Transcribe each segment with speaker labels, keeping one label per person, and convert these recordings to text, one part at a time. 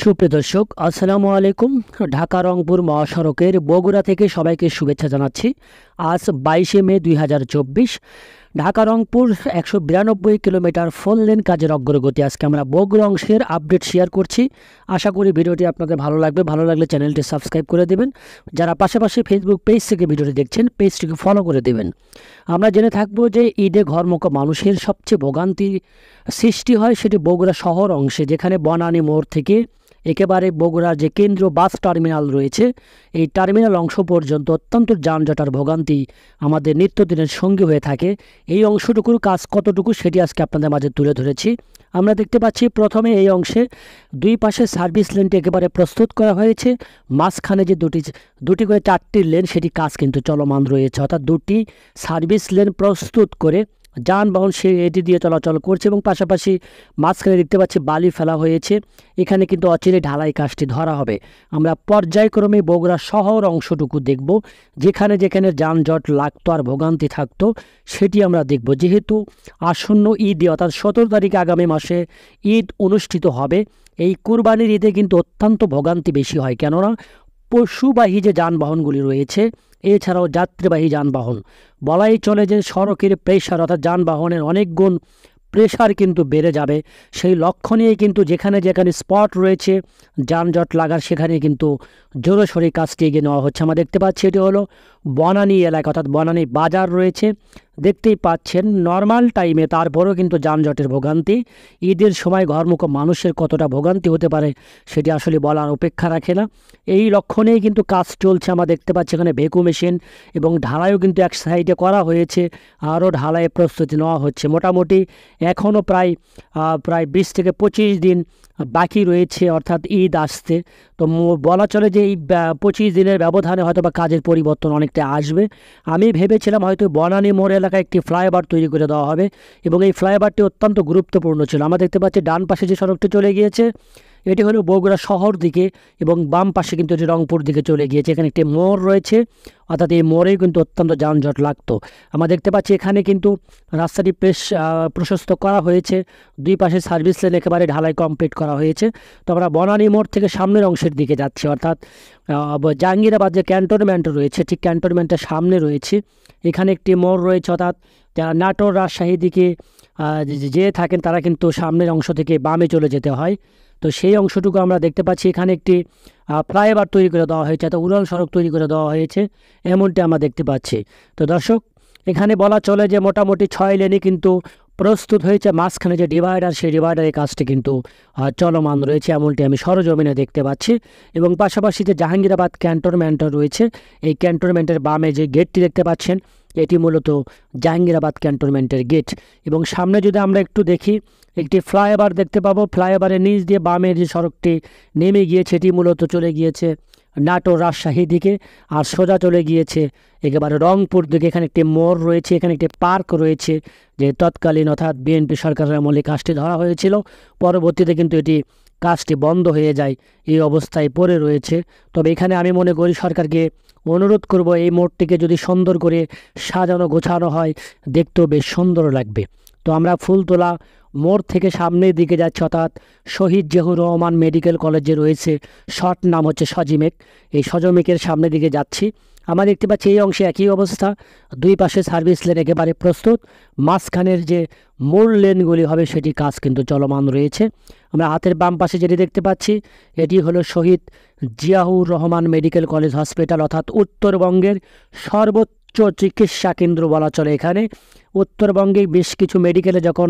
Speaker 1: সুপ্রিয় দর্শক, আসসালামু আলাইকুম। ঢাকা রংপুর মহাসড়কের বগুড়া থেকে সবাইকে শুভেচ্ছা জানাচ্ছি। আজ 22শে মে 2024। Dhaka Rangpur 192 kilometre four lane কাজের অগ্রগতি আজকে আমরা বগুড়া অংশের আপডেট শেয়ার করছি। আশা করি ভিডিওটি আপনাদের ভালো লাগবে। ভালো লাগলে চ্যানেলটি সাবস্ক্রাইব করে দেবেন। যারা পাশাপাশি ফেসবুক পেজ থেকে ভিডিওটি দেখছেন, পেজটিকে ফলো করে দেবেন। আমরা জেনে থাকবো যে ঈদে ঘরমুখো মানুষের সবচেয়ে ভোগান্তি সৃষ্টি হয় সেটি বগুড়া শহর অংশে, যেখানে বনানী মোড় থেকে একেবারে বগুড়ার যে কেন্দ্রীয় বাস টার্মিনাল রয়েছে, এই টার্মিনাল অংশ পর্যন্ত অত্যন্ত যানজট আর ভোগান্তি আমাদের নিত্যদিনের সঙ্গী হয়ে থাকে। এই অংশটুকুর কাজ কতটুকু সেটি আজকে আপনাদের মাঝে তুলে ধরেছি। আমরা দেখতে পাচ্ছি প্রথমে এই অংশে দুই পাশে সার্ভিস লেনটি একেবারে প্রস্তুত করা হয়েছে। মাঝখানে যে দুটি করে চারটি লেন, সেটি কাজ কিন্তু চলমান রয়েছে, অর্থাৎ দুটি সার্ভিস লেন প্রস্তুত করে যানবাহন এটি দিয়ে চলাচল করছে। এবং পাশাপাশি মাঝখানে দেখতে পাচ্ছি বালি ফেলা হয়েছে। এখানে কিন্তু অচিরে ঢালাই কাজটি ধরা হবে। আমরা পর্যায়ক্রমে বগুড়া শহর অংশটুকু দেখব, যেখানে যেখানে যানজট লাগতো আর ভোগান্তি থাকতো সেটি আমরা দেখব। যেহেতু আসন্ন ঈদে অর্থাৎ 17 তারিখে আগামী মাসে ঈদ অনুষ্ঠিত হবে, এই কুরবানির ঈদে কিন্তু অত্যন্ত ভোগান্তি বেশি হয়, কেননা পশুবাহী যে যানবাহনগুলি রয়েছে, এছাড়াও যাত্রীবাহী যানবাহন, বলাই চলে যে সড়কের প্রেশার অর্থাৎ যানবাহনের অনেক গুণ প্রেশার কিন্তু বেড়ে যাবে। সেই লক্ষ্য নিয়ে কিন্তু যেখানে যেখানে স্পট রয়েছে যানজট লাগার, সেখানে কিন্তু জোরসোরে কাজটি এগিয়ে নেওয়া হচ্ছে। আমরা দেখতে পাচ্ছি এটি হলো বনানী এলাকা, অর্থাৎ বনানী বাজার রয়েছে। দেখতেই পাচ্ছেন নর্মাল টাইমে তারপরেও কিন্তু যানজটের ভোগান্তি। ঈদের সময় ঘরমুখো মানুষের কতটা ভোগান্তি হতে পারে সেটি আসলে বলার অপেক্ষা রাখে না। এই লক্ষ্য নিয়েই কিন্তু কাজ চলছে। আমরা দেখতে পাচ্ছি এখানে ভেকু মেশিন এবং ঢালাইও কিন্তু এক সাইডে করা হয়েছে, আরও ঢালাইয়ের প্রস্তুতি নেওয়া হচ্ছে। মোটামুটি এখনও প্রায় 20 থেকে 25 দিন বাকি রয়েছে, অর্থাৎ ঈদ আসতে। তো বলা চলে যে এই 25 দিনের ব্যবধানে হয়তো বা কাজের পরিবর্তন অনেকটা আসবে। আমি ভেবেছিলাম হয়তো বনানী মোড় এলাকায় একটি ফ্লাইওভার তৈরি করে দেওয়া হবে, এবং এই ফ্লাইওভারটি অত্যন্ত গুরুত্বপূর্ণ ছিল। আমরা দেখতে পাচ্ছি ডান পাশে যে সড়কটি চলে গিয়েছে এটি হলো বগুড়া শহর দিকে, এবং বাম পাশে কিন্তু এটি রংপুর দিকে চলে গিয়েছে। এখানে একটি মোড় রয়েছে, অর্থাৎ এই মোড়েই কিন্তু অত্যন্ত যানজট লাগতো। আমরা দেখতে পাচ্ছি এখানে কিন্তু রাস্তাটি প্রশস্ত করা হয়েছে, দুই পাশে সার্ভিস লেন একেবারে ঢালাই কমপ্লিট করা হয়েছে। তো আমরা বনানী মোড় থেকে সামনের অংশের দিকে যাচ্ছি, অর্থাৎ জাহাঙ্গীরাবাদ যে ক্যান্টনমেন্ট রয়েছে ঠিক ক্যান্টনমেন্টের সামনে রয়েছে। এখানে একটি মোড় রয়েছে, অর্থাৎ যারা নাটোর রাজশাহী দিকে যে থাকেন তারা কিন্তু সামনের অংশ থেকে বামে চলে যেতে হয়। তো সেই অংশটুকু আমরা দেখতে পাচ্ছি এখানে একটি ফ্লাইওভার তৈরি করে দেওয়া হয়েছে, অর্থাৎ উড়াল সড়ক তৈরি করে দেওয়া হয়েছে, এমনটি আমরা দেখতে পাচ্ছি। তো দর্শক, এখানে বলা চলে যে মোটামুটি 6 লেনে কিন্তু প্রস্তুত হয়েছে। মাঝখানে যে ডিভাইডার, সেই ডিভাইডারের কাজটি কিন্তু চলমান রয়েছে, এমনটি আমি সরজমিনে দেখতে পাচ্ছি। এবং পাশাপাশি যে জাহাঙ্গীরাবাদ ক্যান্টনমেন্ট রয়েছে, এই ক্যান্টনমেন্টের বামে যে গেটটি দেখতে পাচ্ছেন এটি মূলত জাহাঙ্গীরাবাদ ক্যান্টনমেন্টের গেট। এবং সামনে যদি আমরা একটু দেখি, একটি ফ্লাইওভার দেখতে পাবো। ফ্লাইওভারের নিচ দিয়ে বামের যে সড়কটি নেমে গিয়েছে এটি মূলত চলে গিয়েছে নাটোর রাজশাহী দিকে, আর সোজা চলে গিয়েছে একেবারে রংপুর দিকে। এখানে একটি মোড় রয়েছে, এখানে একটি পার্ক রয়েছে, যে তৎকালীন অর্থাৎ বিএনপি সরকারের আমলে কাজটি ধরা হয়েছিল। পরবর্তীতে কিন্তু এটি কাজটি বন্ধ হয়ে যায়, এই অবস্থায় পড়ে রয়েছে। তবে এখানে আমি মনে করি সরকারকে অনুরোধ করব, এই মোড়টিকে যদি সুন্দর করে সাজানো গোছানো হয়, দেখতেও বেশ সুন্দর লাগবে। তো আমরা ফুলতলা মোড় থেকে সামনের দিকে যাচ্ছি, অর্থাৎ শহীদ জিয়াউর রহমান মেডিকেল কলেজে রয়েছে, শর্ট নাম হচ্ছে সজিমেক। এই সজিমেকের সামনের দিকে যাচ্ছি। আমরা দেখতে পাচ্ছি এই অংশে একই অবস্থা, দুই পাশে সার্ভিস লেন একেবারে প্রস্তুত। মাঝখানের যে মূল লেনগুলি হবে সেটি কাজ কিন্তু চলমান রয়েছে। আমরা হাতের বাম পাশে যেটি দেখতে পাচ্ছি এটি হলো Shaheed Ziaur Rahman medical college hospital, অর্থাৎ উত্তরবঙ্গের সর্বোচ্চ চিকিৎসা কেন্দ্র বলা চলে। এখানে উত্তরবঙ্গে বেশ কিছু মেডিকেলে যখন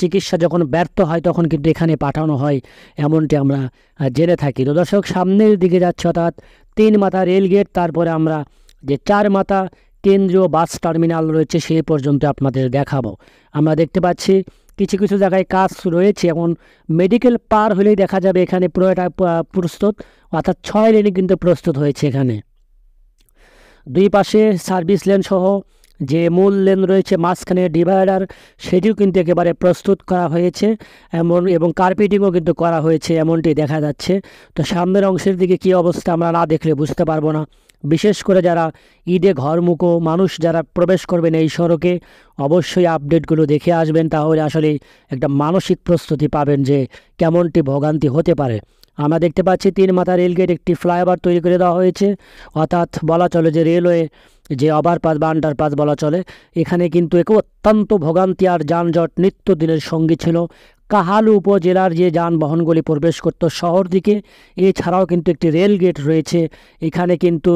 Speaker 1: চিকিৎসা যখন ব্যর্থ হয় তখন কিন্তু এখানে পাঠানো হয়, এমনটি আমরা জেনে থাকি। তো দর্শক, সামনের দিকে যাচ্ছে, অর্থাৎ 3 মাথা রেলগেট, তারপরে আমরা যে 4 মাথা কেন্দ্রীয় বাস টার্মিনাল রয়েছে সেই পর্যন্ত আপনাদের দেখাবো। আমরা দেখতে পাচ্ছি কিছু কিছু জায়গায় কাজ রয়েছে। এখন মেডিকেল পার হলেই দেখা যাবে এখানে পুরোটা প্রস্তুত, অর্থাৎ 6 লেনে কিন্তু প্রস্তুত হয়েছে। এখানে দুই পাশে সার্ভিস লেন সহ যে মূল লেন রয়েছে, মাঝখানে ডিভাইডার, সেটিও কিন্তু একেবারে প্রস্তুত করা হয়েছে এবং কার্পেটিংও কিন্তু করা হয়েছে, এমনটি দেখা যাচ্ছে। তো সামনের অংশের দিকে কী অবস্থা আমরা না দেখলে বুঝতে পারবো না। বিশেষ করে যারা ঈদে ঘরমুখো মানুষ যারা প্রবেশ করবেন এই সড়কে, অবশ্যই আপডেটগুলো দেখে আসবেন, তাহলে আসলে একটা মানসিক প্রস্তুতি পাবেন যে কেমনটি ভোগান্তি হতে পারে। আমরা দেখতে পাচ্ছি 3 মাথা রেলগেট একটি ফ্লাইওভার তৈরি করে দেওয়া হয়েছে, অর্থাৎ বলা চলে যে রেলওয়ে যে ওভারপাস বা আন্ডারপাস বলা চলে। এখানে কিন্তু এক অত্যন্ত ভোগান্তি আর যানজট নিত্যদিনের সঙ্গী ছিল। কাহালু উপজেলার যে যানবাহনগুলি প্রবেশ করত শহর দিকে, এছাড়াও কিন্তু একটি রেল গেট রয়েছে। এখানে কিন্তু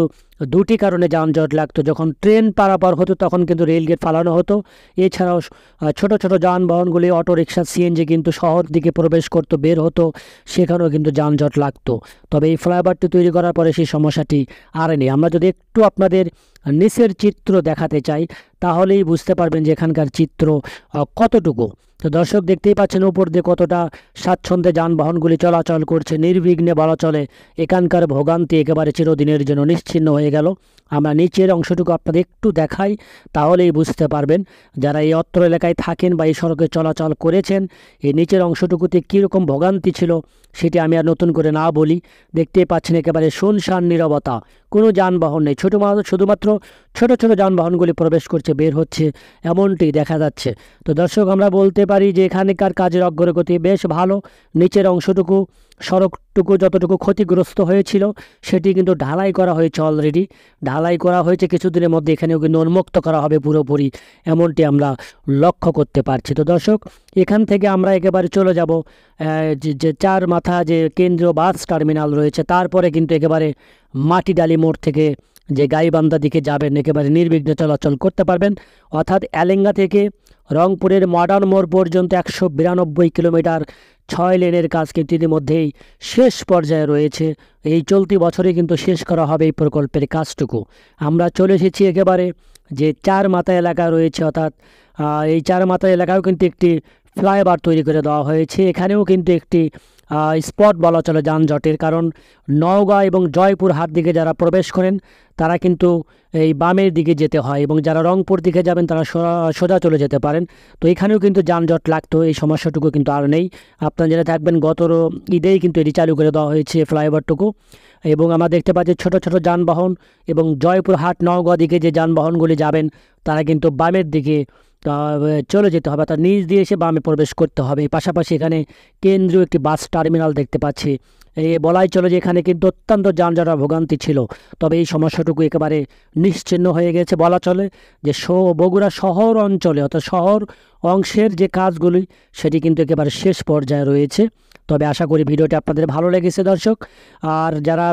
Speaker 1: দুটি কারণে যানজট লাগতো, যখন ট্রেন পারাপার হতো তখন কিন্তু রেল গেট ফালানো হতো। এছাড়াও ছোট ছোট যানবাহনগুলি অটো রিক্সা সিএনজি কিন্তু শহর দিকে প্রবেশ করতো, বের হতো, সেখানেও কিন্তু যানজট লাগতো। তবে এই ফ্লাইওভারটি তৈরি করার পরে সেই সমস্যাটি আর নেই। আমরা যদি একটু আপনাদের নিচের চিত্র দেখাতে চাই তাহলেই বুঝতে পারবেন যে এখানকার চিত্র কতটুকু। তো দর্শক দেখতেই পাচ্ছেন উপর দিয়ে কতটা স্বাচ্ছন্দ্যে যানবাহনগুলি চলাচল করছে, নির্বিঘ্নে বলা চলে। এখানকার ভোগান্তি একেবারে চিরদিনের জন্য নিশ্চিহ্ন হয়ে গেল। আমরা নিচের অংশটুকু আপনাদের একটু দেখাই, তাহলেই বুঝতে পারবেন যারা এই অত্র এলাকায় থাকেন বা এই সড়কে চলাচল করেছেন, এই নিচের অংশটুকুতে কীরকম ভোগান্তি ছিল সেটি আমি আর নতুন করে না বলি। দেখতেই পাচ্ছেন একেবারে শুনশান নীরবতা, কোনো যানবাহন নেই, শুধুমাত্র ছোট ছোট যানবাহনগুলি প্রবেশ করছে, বের হচ্ছে, এমনটি দেখা যাচ্ছে। তো দর্শক আমরা বলতে পারি যে এখানকার কাজের অগ্রগতি বেশ ভালো। নিচের অংশটুকু সড়কটুকু যতটুকু ক্ষতিগ্রস্ত হয়েছিল সেটি কিন্তু ঢালাই করা হয়েছে, অলরেডি ঢালাই করা হয়েছে। কিছুদিনের মধ্যে এখানেও কিন্তু উন্মুক্ত করা হবে পুরোপুরি, এমনটি আমরা লক্ষ্য করতে পারছি। তো দর্শক এখান থেকে আমরা একেবারে চলে যাব যে 4 মাথা যে কেন্দ্রীয় বাস টার্মিনাল রয়েছে, তারপরে কিন্তু একেবারে মাটিডালি মোড় থেকে যে গাইবান্ধা দিকে যাবেন একেবারে নির্বিঘ্নে চলাচল করতে পারবেন। অর্থাৎ এলেঙ্গা থেকে রংপুরের মডার্ন মোড় পর্যন্ত 192 কিলোমিটার 6 লেনের কাজ কিন্তু ইতিমধ্যেই শেষ পর্যায়ে রয়েছে। এই চলতি বছরে কিন্তু শেষ করা হবে এই প্রকল্পের কাজটুকু। আমরা চলে এসেছি একেবারে যে 4 মাথা এলাকা রয়েছে, অর্থাৎ এই 4 মাথা এলাকাও কিন্তু একটি ফ্লাইওভার তৈরি করে দেওয়া হয়েছে। এখানেও কিন্তু একটি স্পট বলা চলে যানজটের, কারণ নওগাঁ এবং জয়পুরহাট দিকে যারা প্রবেশ করেন তারা কিন্তু এই বামের দিকে যেতে হয়, এবং যারা রংপুর দিকে যাবেন তারা সোজা চলে যেতে পারেন। তো এখানেও কিন্তু যানজট লাগতো, এই সমস্যাটুকু কিন্তু আর নেই। আপনারা জেনে থাকবেন গত ঈদেই কিন্তু এটি চালু করে দেওয়া হয়েছে ফ্লাইওভারটুকু। এবং আমরা দেখতে পাচ্ছি ছোট ছোট যানবাহন এবং জয়পুরহাট নওগাঁ দিকে যে যানবাহনগুলি যাবেন তারা কিন্তু বামের দিকে চলে যেতে হবে, তার নিচ দিয়ে এসে বামে প্রবেশ করতে হবে। পাশাপাশি এখানে কেন্দ্রীয় একটি বাস টার্মিনাল দেখতে পাচ্ছি। বলাই চলে যে এখানে কিন্তু অত্যন্ত যানজট ভোগান্তি ছিল, তবে এই সমস্যাটুকু একেবারে নিশ্চিহ্ন হয়ে গেছে। বলা চলে যে বগুড়া শহর অঞ্চলে অর্থাৎ শহর অংশের যে কাজগুলি সেটি কিন্তু একেবারে শেষ পর্যায়ে রয়েছে। তবে আশা করি ভিডিওটি আপনাদের ভালো লেগেছে দর্শক। আর যারা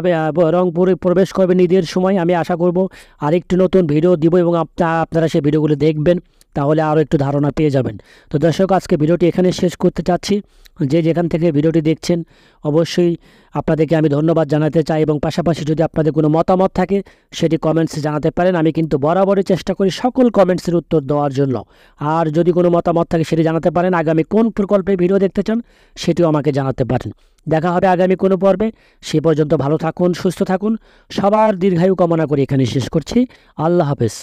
Speaker 1: রংপুরে প্রবেশ করবেন ঈদের সময়, আমি আশা করব আরেকটি নতুন ভিডিও দিব এবং আপনারা সেই ভিডিওগুলো দেখবেন, তাহলে আরও একটু ধারণা পেয়ে যাবেন। তো দর্শক আজকে ভিডিওটি এখানে শেষ করতে চাচ্ছি। যে যেখান থেকে ভিডিওটি দেখছেন অবশ্যই আপনাদেরকে আমি ধন্যবাদ জানাতে চাই, এবং পাশাপাশি যদি আপনাদের কোনো মতামত থাকে সেটি কমেন্টসে জানাতে পারেন। আমি কিন্তু বরাবরই চেষ্টা করি সকল কমেন্টসের উত্তর দেওয়ার জন্য। আর যদি কোনো মতামত থাকে সেটি জানাতে পারেন। আগামী কোন প্রকল্পে ভিডিও দেখতে চান সেটিও আমাকে জানাতে পারেন। দেখা হবে আগামী কোনো পর্বে। সে পর্যন্ত ভালো থাকুন, সুস্থ থাকুন, সবার দীর্ঘায়ু কামনা করি এখানে শেষ করছি। আল্লাহ হাফেজ।